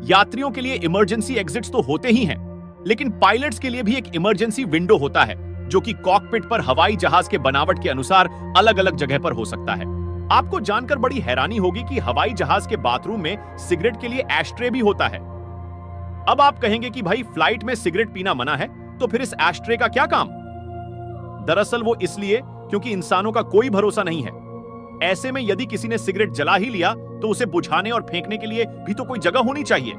यात्रियों के लिए इमरजेंसी एग्जिट्स तो होते ही हैं, लेकिन पायलट्स के लिए भी एक इमरजेंसी विंडो होता है जो कि कॉकपिट पर हवाई जहाज के बनावट के अनुसार अलग अलग जगह पर हो सकता है। आपको जानकर बड़ी हैरानी होगी कि हवाई जहाज के बाथरूम में सिगरेट के लिए एशट्रे भी होता है। अब आप कहेंगे कि भाई फ्लाइट में सिगरेट पीना मना है, तो फिर इस एशट्रे का क्या काम? दरअसल वो इसलिए क्योंकि इंसानों का कोई भरोसा नहीं है। ऐसे में यदि किसी ने सिगरेट जला ही लिया तो उसे बुझाने और फेंकने के लिए भी तो कोई जगह होनी चाहिए।